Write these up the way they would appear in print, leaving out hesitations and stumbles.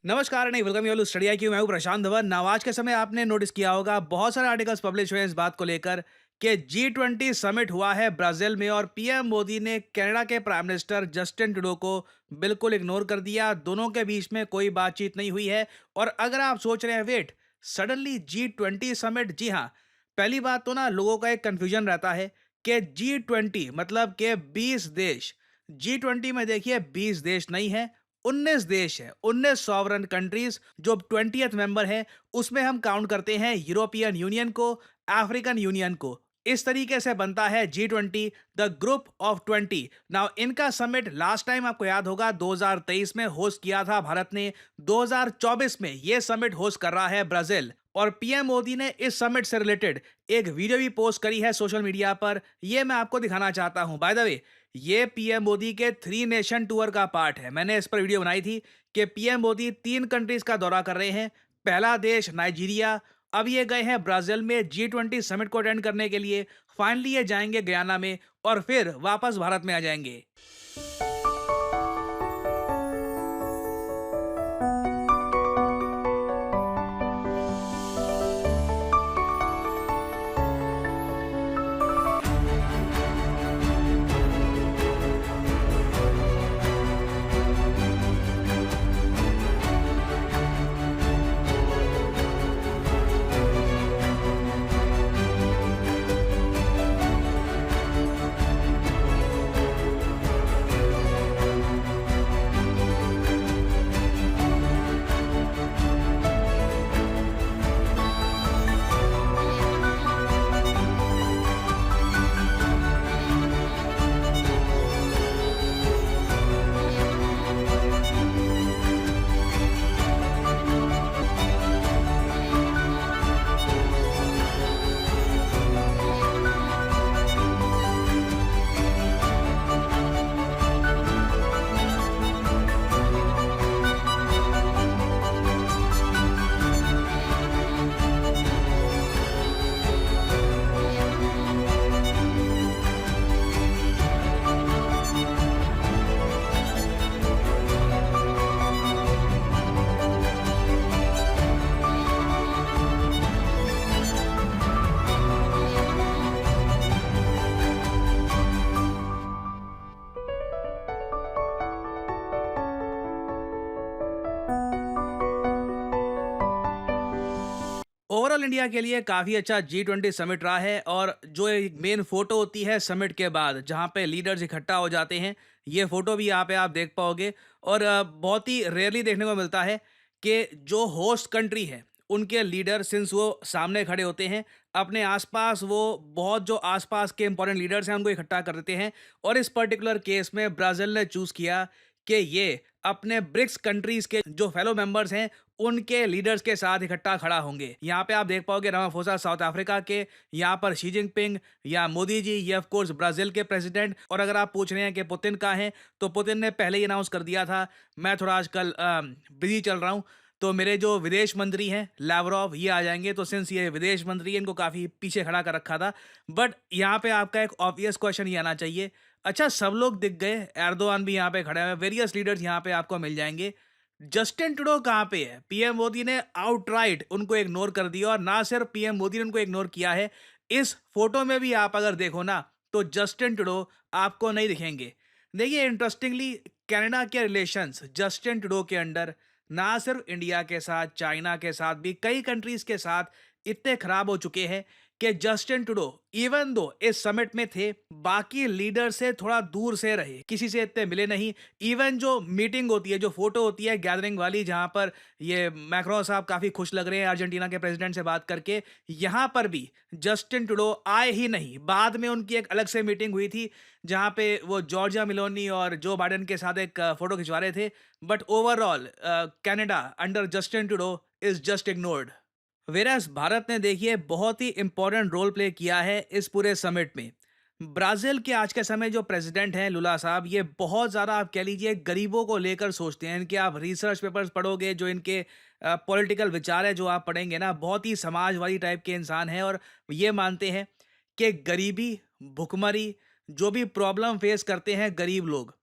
नमस्कार नहीं welcome you study I Q. मैं हूं प्रशांत धवन। now आज के समय आपने नोटिस किया होगा बहुत सारे आर्टिकल्स पब्लिश हुए हैं इस बात को लेकर कि G20 समिट हुआ है ब्राजील में और पीएम मोदी ने कनाडा के प्राइम मिनिस्टर जस्टिन ट्रूडो को बिल्कुल इग्नोर कर दिया। दोनों के बीच में कोई बातचीत नहीं हुई है। और अगर आप सोच रहे हैं वेट सडनली G20 समिट, जी हाँ, पहली बात तो ना लोगों का एक कंफ्यूजन रहता है कि G20 मतलब के 20 देश। G20 में देखिए 20 देश नहीं है, 19 देश है, 19 सॉवरन कंट्रीज। जो 20th मेंबर है उसमें हम काउंट करते हैं यूरोपियन यूनियन को, अफ्रीकन यूनियन को। इस तरीके से बनता है G20, the group of 20। Now इनका समिट लास्ट टाइम आपको याद होगा 2023 में होस्ट किया था भारत ने। 2024 में यह समिट होस्ट कर रहा है ब्राजील। और पीएम मोदी ने इस समिट से रिलेटेड एक वीडियो भी पोस्ट करी है सोशल मीडिया पर। यह मैं आपको दिखाना चाहता हूं। बाय द वे, ये पीएम मोदी के 3 नेशन टूर का पार्ट है। मैंने इस पर वीडियो बनाई थी कि पीएम मोदी 3 कंट्रीज का दौरा कर रहे हैं। पहला देश नाइजीरिया, अब ये गए हैं ब्राजील में G20 समिट को अटेंड करने के लिए। फाइनली ये जाएंगे गयाना में और फिर वापस भारत में आ जाएंगे। ओवरऑल इंडिया के लिए काफ़ी अच्छा G20 समिट रहा है। और जो एक मेन फोटो होती है समिट के बाद जहाँ पे लीडर्स इकट्ठा हो जाते हैं, ये फोटो भी यहाँ पे आप देख पाओगे। और बहुत ही रेयरली देखने को मिलता है कि जो होस्ट कंट्री है उनके लीडर, सिंस वो सामने खड़े होते हैं, अपने आसपास वो बहुत जो आसपास के इंपॉर्टेंट लीडर्स हैं उनको इकट्ठा कर देते हैं। और इस पर्टिकुलर केस में ब्राज़ील ने चूज़ किया कि ये अपने ब्रिक्स कंट्रीज के जो फेलो मेंबर्स हैं उनके लीडर्स के साथ इकट्ठा खड़ा होंगे। यहाँ पे आप देख पाओगे रामाफोसा साउथ अफ्रीका के, यहाँ पर शी जिनपिंग या मोदी जी, ये ऑफ कोर्स ब्राजील के प्रेसिडेंट। और अगर आप पूछ रहे हैं कि पुतिन कहाँ हैं, तो पुतिन ने पहले ही अनाउंस कर दिया था। मैं थोड़ा आजकल बिजी चल रहा हूँ, तो मेरे जो विदेश मंत्री हैं लावरोव, ये आ जाएंगे। तो सिंस ये विदेश मंत्री हैं, इनको काफ़ी पीछे खड़ा कर रखा था। बट यहाँ पे आपका एक ऑब्वियस क्वेश्चन ये आना चाहिए, अच्छा सब लोग दिख गए, एर्दोआन भी यहाँ पे खड़े हैं, वेरियस लीडर्स यहाँ पे आपको मिल जाएंगे, जस्टिन ट्रूडो कहाँ पे है? पीएम मोदी ने आउटराइट उनको इग्नोर कर दिया। और ना सिर्फ पीएम मोदी ने उनको इग्नोर किया है, इस फोटो में भी आप अगर देखो ना तो जस्टिन ट्रूडो आपको नहीं दिखेंगे। देखिए इंटरेस्टिंगली, कनाडा के रिलेशंस जस्टिन ट्रूडो के अंडर ना सिर्फ इंडिया के साथ, चाइना के साथ भी, कई कंट्रीज के साथ इतने खराब हो चुके हैं कि जस्टिन ट्रूडो इवन दो इस समिट में थे, बाकी लीडर से थोड़ा दूर से रहे, किसी से इतने मिले नहीं। इवन जो मीटिंग होती है, जो फोटो होती है गैदरिंग वाली, जहां पर ये मैक्रो साहब काफी खुश लग रहे हैं अर्जेंटीना के प्रेसिडेंट से बात करके, यहां पर भी जस्टिन ट्रूडो आए ही नहीं। बाद में उनकी एक अलग से मीटिंग हुई थी जहां पे वो जॉर्जिया मिलोनी और जो बाइडेन के साथ एक फोटो खिंचवा रहे थे। But overall Canada under Justin Trudeau is just ignored. Versus Bharat ने देखिए बहुत ही इंपॉर्टेंट रोल प्ले किया है इस पूरे समिट में। ब्राजील के आज के समय जो प्रेसिडेंट हैं लुला साहब, ये बहुत ज़्यादा आप कह लीजिए गरीबों को लेकर सोचते हैं। इनके आप रिसर्च पेपर्स पढ़ोगे, जो इनके पॉलिटिकल विचार है जो आप पढ़ेंगे ना, बहुत ही समाजवादी टाइप के इंसान हैं। और ये मानते हैं कि गरीबी, भुखमरी, जो भी प्रॉब्लम फेस करते हैं गरीब लोग,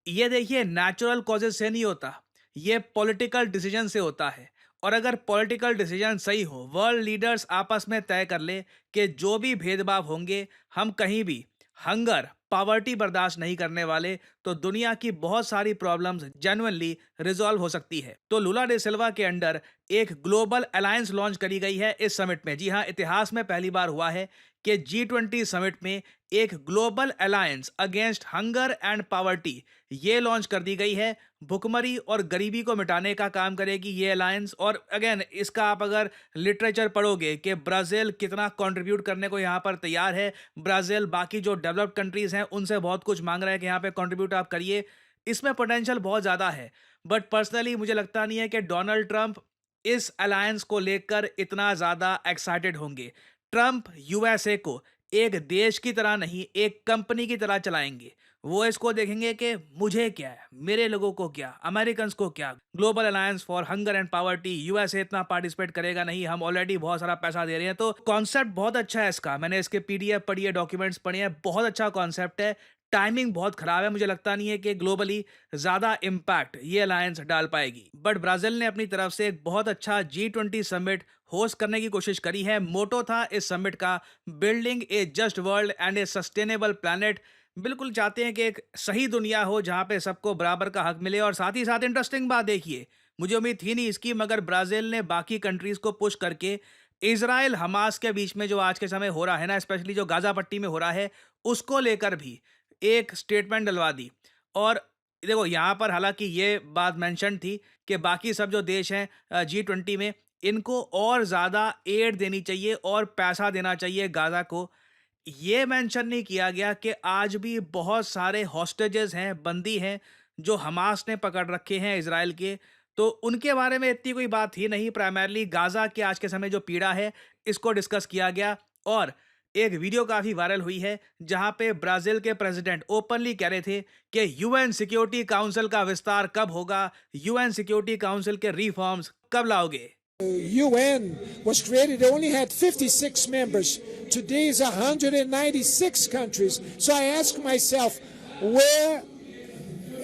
ये देखिए नेचुरल कॉजेज से नहीं होता। ये पॉलिटिकल डिसीजन से होता है। और अगर पॉलिटिकल डिसीजन सही हो, वर्ल्ड लीडर्स आपस में तय कर ले कि जो भी भेदभाव होंगे, हम कहीं भी हंगर, पावर्टी बर्दाश्त नहीं करने वाले, तो दुनिया की बहुत सारी प्रॉब्लम्स जेन्युइनली रिजॉल्व हो सकती है। तो लुला डे सिल्वा के अंडर एक ग्लोबल अलायंस लॉन्च करी गई है इस समिट में। जी हाँ, इतिहास में पहली बार हुआ है कि G20 समिट में एक global alliance against hunger and poverty ये लॉन्च कर दी गई है। भुखमरी और गरीबी को मिटाने का काम करेगी ये अलायंस। और अगेन इसका आप अगर लिटरेचर पढ़ोगे कि ब्राज़ील कितना कंट्रीब्यूट करने को यहाँ पर तैयार है, ब्राज़ील बाकी जो डेवलप्ड कंट्रीज़ हैं उनसे बहुत कुछ मांग रहा है कि यहाँ पे कंट्रीब्यूट आप करिए। इसमें पोटेंशियल बहुत ज़्यादा है। बट पर्सनली मुझे लगता नहीं है कि डोनाल्ड ट्रंप इस अलायंस को लेकर इतना ज़्यादा एक्साइटेड होंगे। ट्रंप यूएसए को एक देश की तरह नहीं, एक कंपनी की तरह चलाएंगे। वो इसको देखेंगे कि मुझे क्या है, मेरे लोगों को क्या, अमेरिकन्स को क्या। Global alliance for hunger and poverty, USA इतना पार्टिसिपेट करेगा नहीं, हम ऑलरेडी बहुत सारा पैसा दे रहे हैं। तो कॉन्सेप्ट बहुत अच्छा है इसका। मैंने इसके पीडीएफ पढ़ी है, डॉक्यूमेंट्स पढ़े हैं, बहुत अच्छा कॉन्सेप्ट है। टाइमिंग बहुत खराब है, मुझे लगता नहीं है कि ग्लोबली ज्यादा इम्पैक्ट ये अलायंस डाल पाएगी। बट ब्राजील ने अपनी तरफ से एक बहुत अच्छा G20 समिट होस्ट करने की कोशिश करी है। मोटो था इस समिट का, building A just world and A sustainable planet. बिल्कुल चाहते हैं कि एक सही दुनिया हो जहां पे सबको बराबर का हक मिले। और साथ ही साथ इंटरेस्टिंग बात देखिए, मुझे उम्मीद थी नहीं इसकी, मगर ब्राजील ने बाकी कंट्रीज को पुश करके इजराइल हमास के बीच में जो आज के समय हो रहा है ना, स्पेशली जो गाजा पट्टी में हो रहा है, उसको लेकर भी एक स्टेटमेंट डलवा दी। और देखो यहाँ पर हालांकि ये बात मेंशन थी कि बाकी सब जो देश हैं G20 में, इनको और ज़्यादा एड देनी चाहिए और पैसा देना चाहिए गाज़ा को। ये मेंशन नहीं किया गया कि आज भी बहुत सारे हॉस्टेजेस हैं, बंदी हैं, जो हमास ने पकड़ रखे हैं इज़राइल के। तो उनके बारे में इतनी कोई बात ही नहीं। प्राइमरली गाज़ा की आज के समय जो पीड़ा है, इसको डिस्कस किया गया। और एक वीडियो काफ़ी वायरल हुई है, जहां पे ब्राज़ील के प्रेसिडेंट ओपनली कह रहे थे कि यूएन सिक्योरिटी काउंसिल का विस्तार कब होगा, यूएन सिक्योरिटी काउंसिल के रिफॉर्म्स कब लाओगे। UN was created, it only had 56 members. Today is 196 countries. So I ask myself, where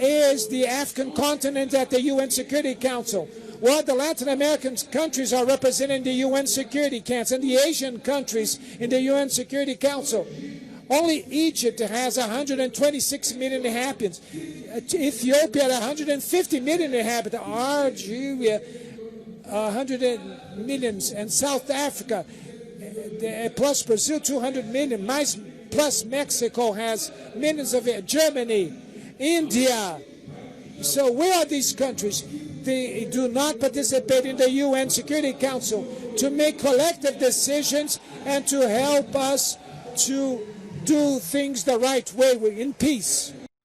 is the African continent at the UN Security Council? Well, the Latin American countries are represented in the UN Security Council, and the Asian countries in the UN Security Council. Only Egypt has 126 million inhabitants. Ethiopia had 150 million inhabitants. Algeria 100 millions, and South Africa plus Brazil 200 million, plus Mexico has millions of it. Germany, India. So where are these countries? They do not participate in the UN Security Council to make collective decisions and to help us to do things the right way in peace.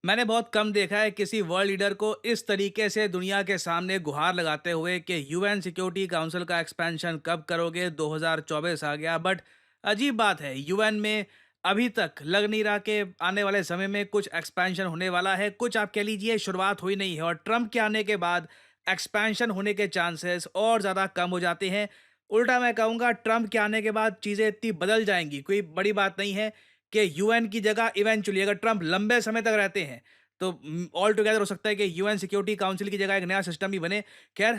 मैंने बहुत कम देखा है किसी world leader को इस तरीके से दुनिया के सामने गुहार लगाते हुए कि यूएन सिक्योरिटी काउंसिल का एक्सपेंशन कब करोगे, 2024 आ गया। बट अजीब बात है, यूएन में अभी तक लग नहीं रहा कि आने वाले समय में कुछ एक्सपेंशन होने वाला है। कुछ आप कह लीजिए शुरुआत हुई नहीं है, और ट्रंप के आने के बाद एक्सपेंशन होने के चांसेस और ज़्यादा कम हो जाते हैं। उल्टा मैं कहूँगा, ट्रंप के आने के बाद चीज़ें इतनी बदल जाएंगी, कोई बड़ी बात नहीं है कि यूएन की जगह इवेंचुअली अगर ट्रंप लंबे समय तक रहते हैं तो ऑल टुगेदर हो सकता है कि यूएन सिक्योरिटी काउंसिल की जगह एक नया सिस्टम भी बने। खैर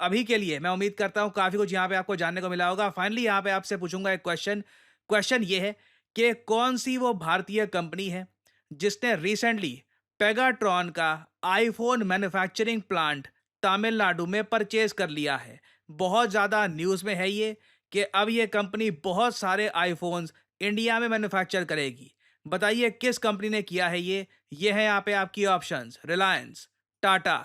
अभी के लिए मैं उम्मीद करता हूँ काफ़ी कुछ यहाँ पे आपको जानने को मिला होगा। फाइनली यहाँ पे आपसे पूछूंगा एक क्वेश्चन। क्वेश्चन ये है कि कौन सी वो भारतीय कंपनी है जिसने रिसेंटली पेगाट्रॉन का आईफोन मैन्युफैक्चरिंग प्लांट तमिलनाडु में परचेज कर लिया है। बहुत ज़्यादा न्यूज़ में है ये कि अब ये कंपनी बहुत सारे आईफोन्स इंडिया में मैन्युफैक्चर करेगी। बताइए किस कंपनी ने किया है ये है यहाँ पे आपकी ऑप्शंस, रिलायंस, टाटा,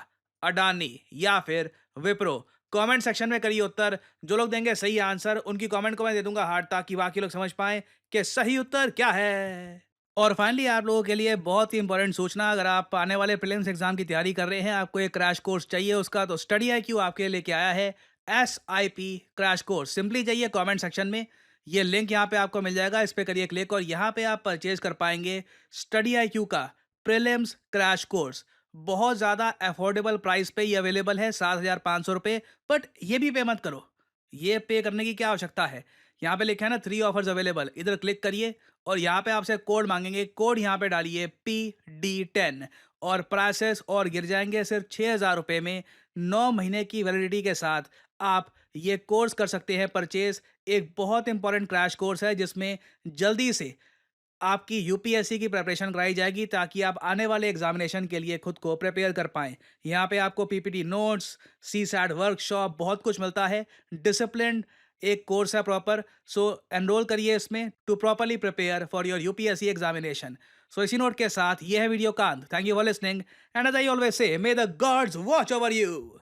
अडानी या फिर विप्रो। कमेंट सेक्शन में करिए उत्तर। जो लोग देंगे सही आंसर उनकी कमेंट को मैं दे दूंगा हार्ट, ताकि बाकी लोग समझ पाएं कि सही उत्तर क्या है। और फाइनली आप लोगों के लिए बहुत ही इंपॉर्टेंट सूचना, अगर आप आने वाले प्रीलिम्स एग्जाम की तैयारी कर रहे हैं, आपको एक क्रैश कोर्स चाहिए उसका, तो स्टडी IQ आपके लेके आया है SIP क्रैश कोर्स। सिंपली जाइए कमेंट सेक्शन में, ये लिंक यहाँ पे आपको मिल जाएगा, इस पे करिए क्लिक और यहाँ पे आप परचेज कर पाएंगे स्टडी IQ का प्रीलिम्स क्रैश कोर्स। बहुत ज़्यादा अफोर्डेबल प्राइस पे ये अवेलेबल है, 7,500 रुपये। बट ये भी पे मत करो, ये पे करने की क्या आवश्यकता है। यहाँ पे लिखा है ना 3 ऑफर्स अवेलेबल, इधर क्लिक करिए और यहाँ पे आपसे कोड मांगेंगे। कोड यहाँ पे डालिए PD10 और प्राइसेस और गिर जाएंगे सिर्फ 6,000 रुपये में। 9 महीने की वैलिडिटी के साथ आप ये कोर्स कर सकते हैं परचेज। एक बहुत इंपॉर्टेंट क्रैश कोर्स है जिसमें जल्दी से आपकी यूपीएससी की प्रिपरेशन कराई जाएगी ताकि आप आने वाले एग्जामिनेशन के लिए खुद को प्रिपेयर कर पाएँ। यहाँ पे आपको पीपीटी नोट्स, सीसैट वर्कशॉप बहुत कुछ मिलता है। डिसिप्लिन्ड एक कोर्स है प्रॉपर। सो एनरोल करिए इसमें to properly prepare for your UPSC examination. So इसी नोट के साथ ये है वीडियो का अंत। Thank you for listening and as I always say, may the gods watch over you.